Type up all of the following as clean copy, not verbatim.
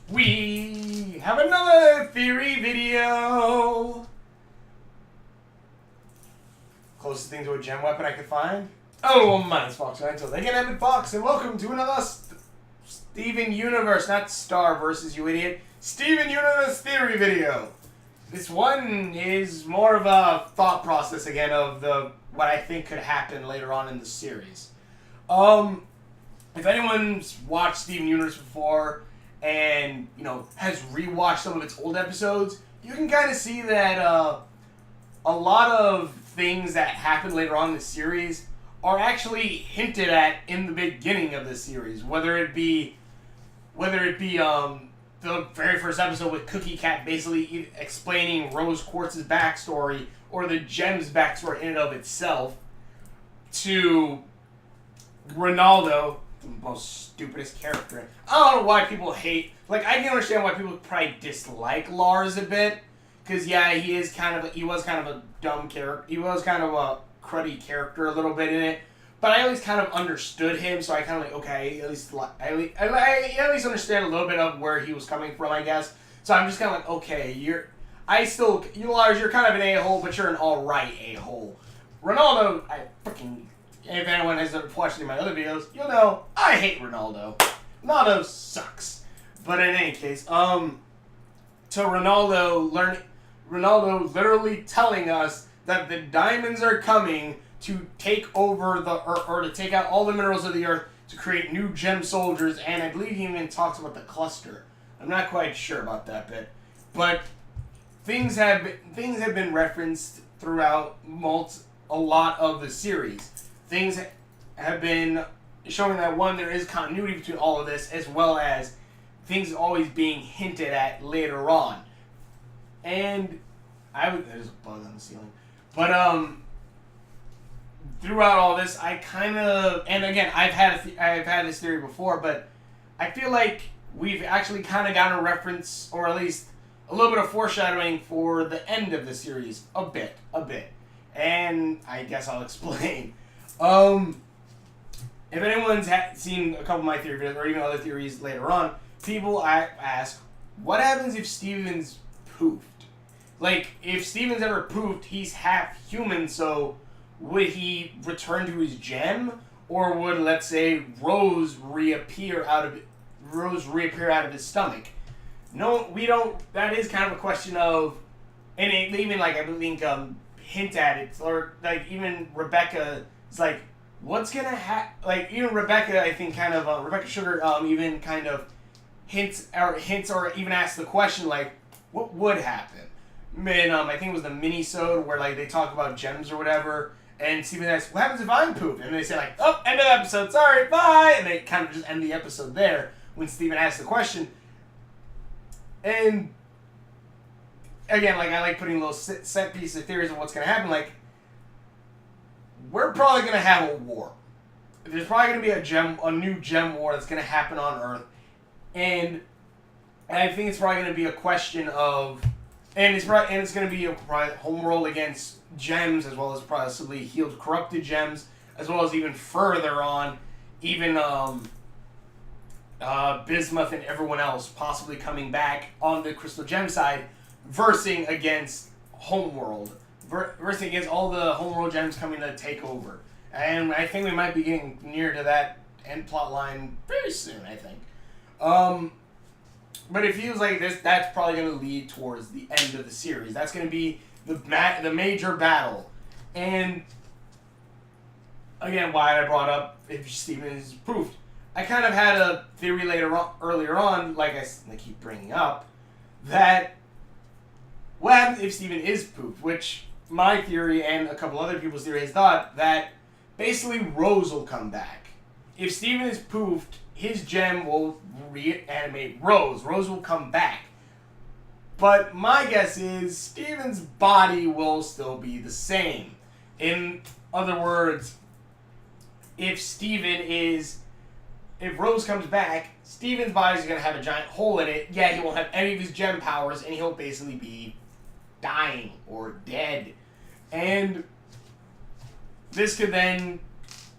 We have another theory video. Closest thing to a gem weapon I could find. Oh, well, my name's Fox. Until they get Emmett Fox, and welcome to another Steven Universe, not Star versus you idiot. Steven Universe theory video. This one is more of a thought process again of what I think could happen later on in the series. If anyone's watched Steven Universe before and has rewatched some of its old episodes, you can kind of see that a lot of things that happen later on in the series are actually hinted at in the beginning of the series. Whether it be the very first episode with Cookie Cat basically explaining Rose Quartz's backstory or the gem's backstory in and of itself, to Ronaldo, the most stupidest character. I don't know why people hate. Like, I can understand why people probably dislike Lars a bit, because yeah, he was kind of a dumb character. He was kind of a cruddy character a little bit in it, but I always kind of understood him, so I kind of like, okay, at least understand a little bit of where he was coming from, I guess. So I'm just kind of like, okay, Lars, you're kind of an a-hole, but you're an alright a-hole. Ronaldo, if anyone has watched any of my other videos, you'll know I hate Ronaldo. Ronaldo sucks. But in any case, to Ronaldo literally telling us that the diamonds are coming to take over the Earth, or to take out all the minerals of the Earth to create new gem soldiers, and I believe he even talks about the cluster. I'm not quite sure about that bit, but things have been referenced throughout a lot of the series. Things have been showing that, one, there is continuity between all of this, as well as things always being hinted at later on. And there's a bug on the ceiling. But throughout all this, I kind of, and again, I've had this theory before, but I feel like we've actually kind of gotten a reference, or at least a little bit of foreshadowing for the end of the series, a bit. And I guess I'll explain. If anyone's seen a couple of my theory videos, or even other theories later on, people ask, what happens if Steven's poofed? Like, if Steven's ever poofed, he's half human, so would he return to his gem? Or would, let's say, Rose reappear out of his stomach? No, we don't. That is kind of a question of, and even like I think hint at it, or like even Rebecca is like, what's gonna happen? Like even Rebecca, I think kind of Rebecca Sugar even kind of hints or even asks the question like, what would happen? And I think it was the mini-sode where like they talk about gems or whatever, and Steven asks, what happens if I'm pooped? And they say like, oh, end of the episode, sorry, bye, and they kind of just end the episode there when Steven asks the question. And again, like I like putting little set pieces of theories of what's gonna happen. Like, we're probably gonna have a war. There's probably gonna be a new gem war that's gonna happen on Earth, and I think it's probably gonna be a question of, and it's gonna be a homeworld against gems, as well as possibly healed corrupted gems, as well as even further on, even Bismuth and everyone else possibly coming back on the Crystal Gem side, versing against Homeworld. Versing against all the Homeworld gems coming to take over. And I think we might be getting near to that end plot line very soon, I think. But it feels like that's probably going to lead towards the end of the series. That's going to be the major battle. And again, why I brought up if Steven is proofed. I kind of had a theory earlier on, like I keep bringing up, that what happens if Steven is poofed, which my theory and a couple other people's theories thought that basically Rose will come back. If Steven is poofed, his gem will reanimate Rose. Rose will come back. But my guess is Steven's body will still be the same. In other words, if Rose comes back, Steven's body's going to have a giant hole in it. Yeah, he won't have any of his gem powers, and he'll basically be dying or dead. And this could then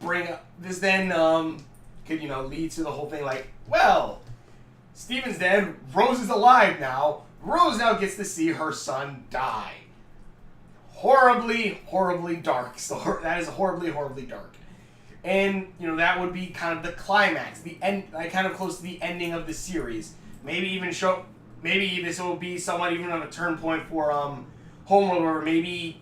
lead to the whole thing like, well, Steven's dead. Rose is alive now. Rose now gets to see her son die. Horribly, horribly dark. So that is horribly, horribly dark. And, you know, that would be kind of the climax, the end, like kind of close to the ending of the series. Maybe this will be somewhat even of a turn point for Homeworld, where maybe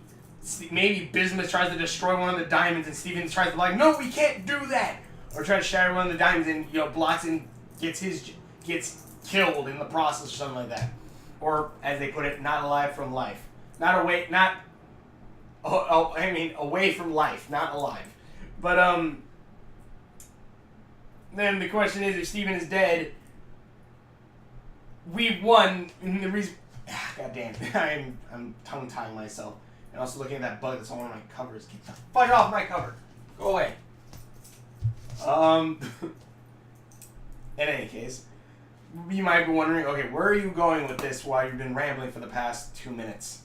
Bismuth tries to destroy one of the diamonds, and Steven tries to like, no, we can't do that, or try to shatter one of the diamonds, and you know, blocks and gets killed in the process, or something like that, or as they put it, not alive from life, away from life, not alive. But then the question is, if Steven is dead, we've won. And the reason, God damn, I'm tongue tying myself, and also looking at that bug that's on one of my covers. Get the fuck off my cover. Go away. In any case, you might be wondering, okay, where are you going with this while you've been rambling for the past 2 minutes?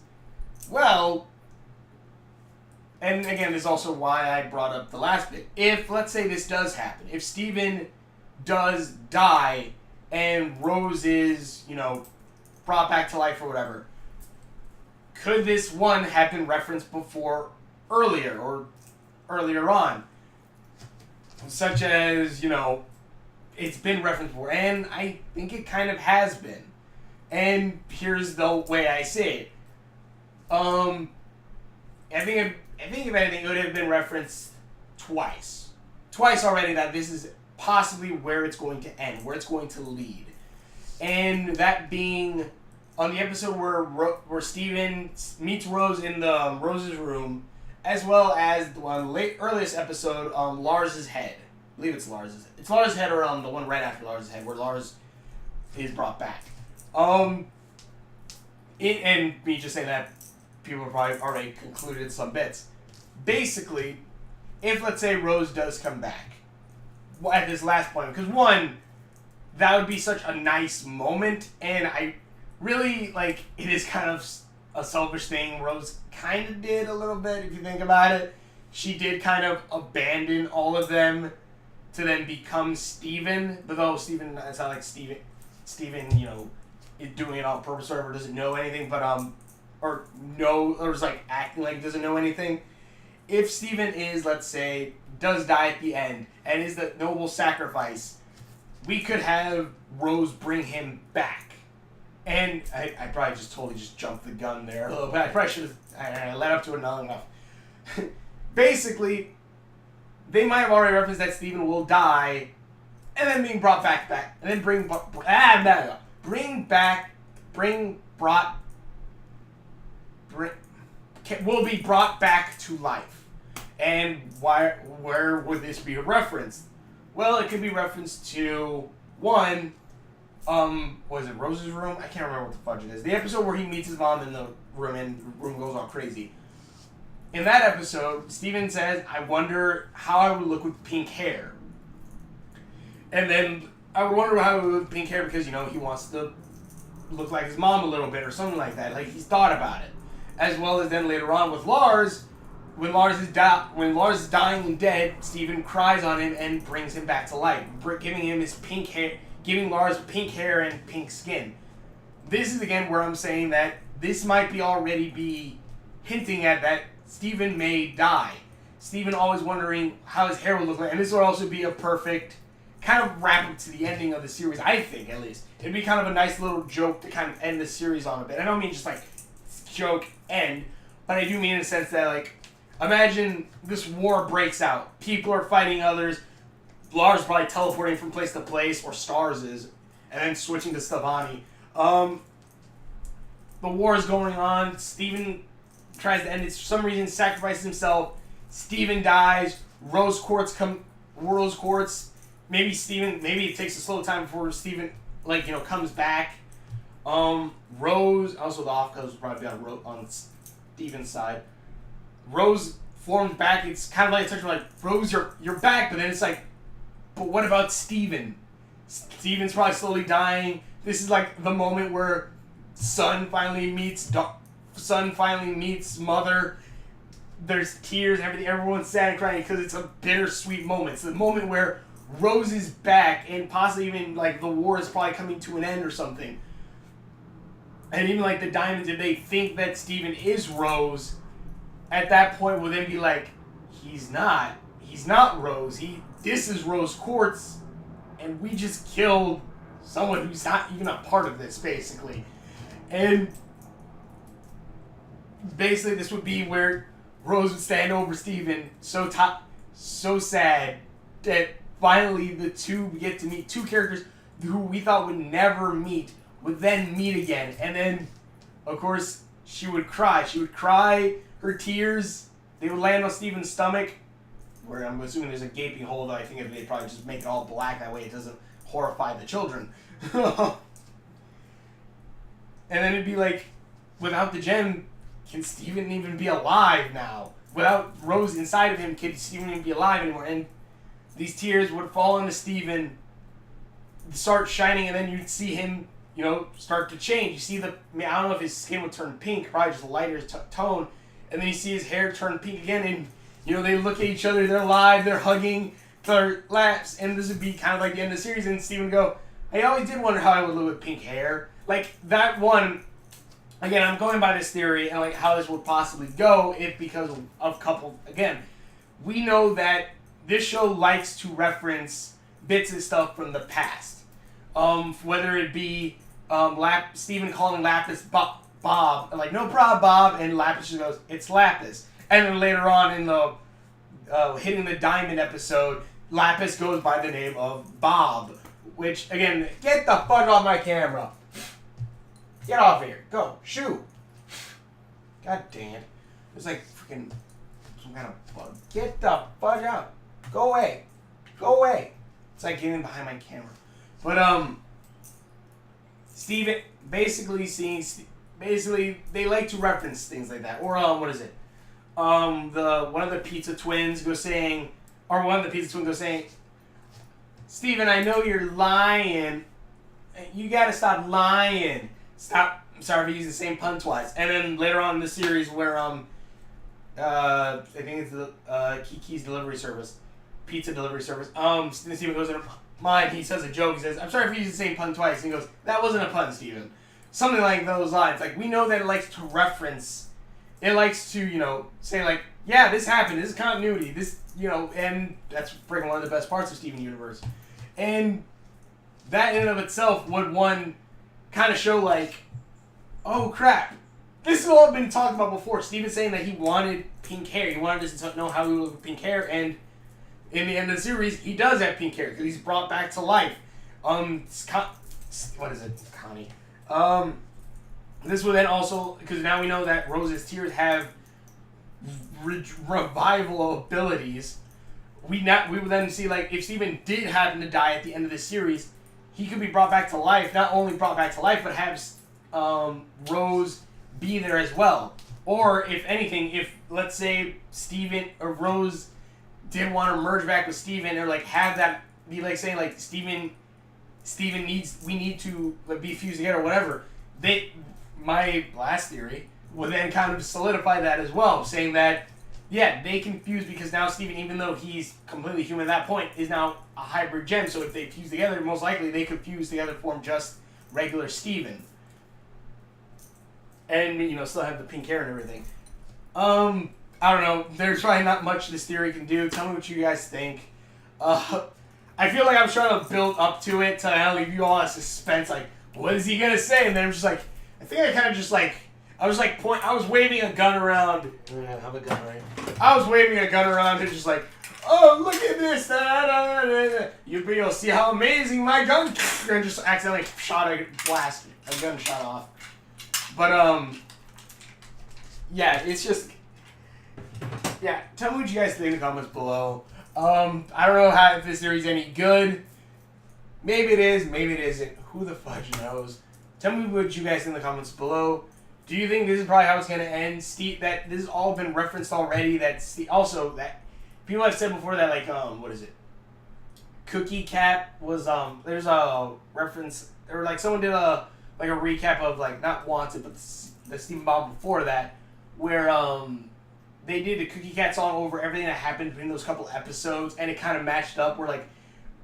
Well, and again, this is also why I brought up the last bit. If, let's say this does happen, if Steven does die and Rose is, you know, brought back to life or whatever, could this one have been referenced earlier on? Such as, you know, it's been referenced before, and I think it kind of has been. And here's the way I say it. I think if anything, it would have been referenced twice already, that this is possibly where it's going to end, where it's going to lead. And that being on the episode where Steven meets Rose in Rose's room, as well as the earliest episode, Lars's head. I believe it's Lars's. It's Lars's head, or the one right after Lars's head, where Lars is brought back. And me just saying that, people have probably already concluded some bits. Basically, if, let's say, Rose does come back at this last point, because one, that would be such a nice moment, and I really, like, it is kind of a selfish thing Rose kind of did a little bit, if you think about it. She did kind of abandon all of them to then become Steven, but though Steven, it's not like Steven, you know, is doing it on purpose or whatever, doesn't know anything, but, or is like acting like he doesn't know anything. If Steven is, let's say, does die at the end, and is the noble sacrifice, we could have Rose bring him back. And I probably just totally jumped the gun there a little bit. I probably should have, I led up to it not enough. Basically, they might have already referenced that Steven will die, and then being brought back, and then will be brought back to life. And where would this be referenced? Well, it could be referenced to, one, was it Rose's room? I can't remember what the fudge it is. The episode where he meets his mom in the room and the room goes all crazy. In that episode, Steven says, I wonder how I would look with pink hair. And then I would wonder how I would look with pink hair because, you know, he wants to look like his mom a little bit or something like that. Like, he's thought about it. As well as then later on with Lars, when Lars is dying and dead, Steven cries on him and brings him back to life, giving him his pink hair, giving Lars pink hair and pink skin. This is again where I'm saying that this might already be hinting at that Steven may die. Steven always wondering how his hair will look like, and this would also be a perfect kind of wrap up to the ending of the series, I think, at least. It'd be kind of a nice little joke to kind of end the series on a bit. I don't mean just like joke end, but I do mean in the sense that, like, imagine this war breaks out. People are fighting others. Lars probably teleporting from place to place, or Stars is, and then switching to Stevani. The war is going on. Steven tries to end it. For some reason, sacrifices himself. Steven dies. Rose Quartz. Maybe it takes a slow time before Steven, like, you know, comes back. Rose, also the off coast probably on Steven's side. Rose forms back. It's kind of like a touch of like, Rose, you're back, but then it's like, but what about Steven? Steven's probably slowly dying. This is like the moment where son finally meets mother. There's tears and everything. Everyone's sad and crying because it's a bittersweet moment. It's the moment where Rose is back, and possibly even, like, the war is probably coming to an end or something. And even, like, the Diamonds, if they think that Steven is Rose, at that point will then be like, he's not Rose. This is Rose Quartz, and we just killed someone who's not even a part of this, basically. And basically this would be where Rose would stand over Steven, so sad that finally the two get to meet two characters who we thought would never meet, would then meet again. And then, of course, she would cry. She would cry. Her tears, they would land on Steven's stomach, where I'm assuming there's a gaping hole, though I think they'd probably just make it all black, that way it doesn't horrify the children. And then it'd be like, without the gem, can Steven even be alive now? Without Rose inside of him, can Steven even be alive anymore? And these tears would fall into Steven, start shining, and then you'd see him, you know, start to change. You see I don't know if his skin would turn pink, probably just a lighter tone, and then you see his hair turn pink again, and, you know, they look at each other, they're alive, they're hugging, their laps, and this would be kind of like the end of the series, and Steven would go, I always did wonder how I would look with pink hair. Like, that one, again, I'm going by this theory, and, like, how this would possibly go, if because of couple, again, we know that this show likes to reference bits and stuff from the past. Whether it be Steven calling Lapis Bob, like, no problem, Bob, and Lapis just goes, it's Lapis. And then later on in the Hitting the Diamond episode, Lapis goes by the name of Bob. Which, again, get the fuck off my camera. Get off here. Go. Shoot. God damn it. It's like freaking some kind of bug. Get the fuck out. Go away. Go away. It's like getting behind my camera. But, Steven, basically they like to reference things like that. Or, what is it? One of the pizza twins goes saying, Steven, I know you're lying. You gotta stop lying. Stop. I'm sorry for using the same pun twice. And then later on in the series where, I think it's the, Kiki's delivery service. Pizza delivery service. Steven goes in her mind, he says a joke, he says, I'm sorry for using the same pun twice. And he goes, that wasn't a pun, Steven. Something like those lines. Like, we know that it likes to reference, it likes to, you know, say like, yeah, this happened, this is continuity, this, you know, and that's freaking one of the best parts of Steven Universe. And that in and of itself would, one, kind of show like, oh crap, this has all been talked about before. Steven saying that he wanted pink hair, he wanted us to know how he would look with pink hair, and in the end of the series, he does have pink hair, because he's brought back to life. What is it? Connie. This will then also, because now we know that Rose's tears have revival abilities. We would then see, like, if Steven did happen to die at the end of this series, he could be brought back to life. Not only brought back to life, but have Rose be there as well. Or, if anything, if, let's say, Steven or Rose didn't want to merge back with Steven, or, like, have that be, like, saying, like, Steven we need to, like, be fused together or whatever. My last theory would then kind of solidify that as well, saying that, yeah, they can fuse because now Steven, even though he's completely human at that point, is now a hybrid gem, so if they fuse together, most likely they could fuse together to form just regular Steven. And, you know, still have the pink hair and everything. I don't know, there's probably not much this theory can do. Tell me what you guys think. I feel like I'm trying to build up to it to leave you all in suspense, like, what is he gonna say? And then I'm just like, I think I kind of just like, I was waving a gun around. I have a gun, right? I was waving a gun around and just like, oh, look at this. You'll see how amazing my gun, and just accidentally shot a gunshot off. But, yeah, it's just, yeah, tell me what you guys think in the comments below. I don't know if this series is any good. Maybe it is, maybe it isn't. Who the fudge knows? Tell me what you guys think in the comments below. Do you think this is probably how it's going to end? That this has all been referenced already. Also, that people have said before that, like, what is it? Cookie Cat was, there's a reference, or like someone did a recap of, like, not Wanted, but the Steven Bomb before that, where, they did the Cookie Cat song over everything that happened between those couple episodes, and it kind of matched up where, like,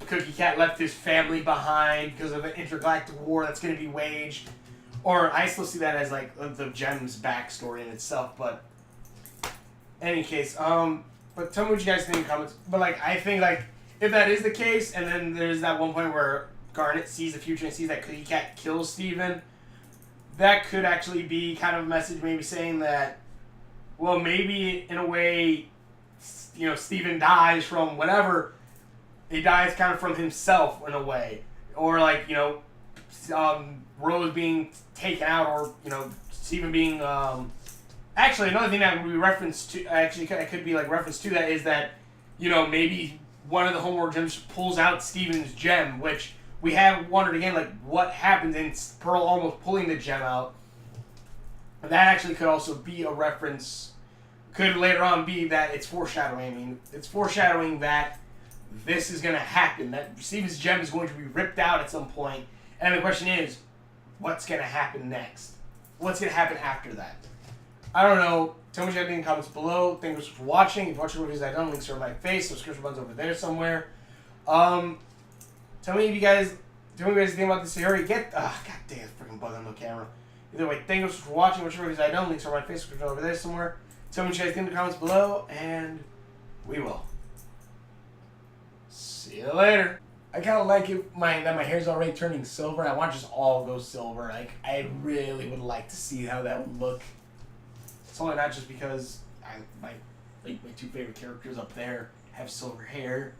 Cookie Cat left his family behind because of an intergalactic war that's going to be waged. Or I still see that as like the gem's backstory in itself. But in any case, but tell me what you guys think in the comments. But like I think like if that is the case, and then there's that one point where Garnet sees the future and sees that Cookie Cat kills Steven, that could actually be kind of a message maybe saying that, well, maybe in a way, you know, Steven dies from whatever. He dies kind of from himself in a way. Or like, you know, Rose being taken out, or, you know, Steven being, actually another thing that would be referenced to, actually it could be like reference to that is that, you know, maybe one of the homeworld gems pulls out Steven's gem, which we have wondered again, like, what happens in Pearl almost pulling the gem out. And that actually could also be a reference, could later on be that it's foreshadowing. I mean, it's foreshadowing that this is going to happen, that Steven's gem is going to be ripped out at some point. And the question is, what's going to happen next? What's going to happen after that? I don't know. Tell me what you guys think in the comments below. Thank you for watching. If you're watching reviews I've done, links are on my face. Subscription button's over there somewhere. Tell me if you guys, tell me what you guys think about this theory. God damn, it's freaking bugging on the camera. Either way, thank you for watching. Watch reviews I've done, links are on my face. Subscription over there somewhere. Tell me what you guys think in the comments below, and we will see you later. I kind of like it, that my hair's already turning silver. I want just all go silver. Like, I really would like to see how that would look. It's only not just because my two favorite characters up there have silver hair.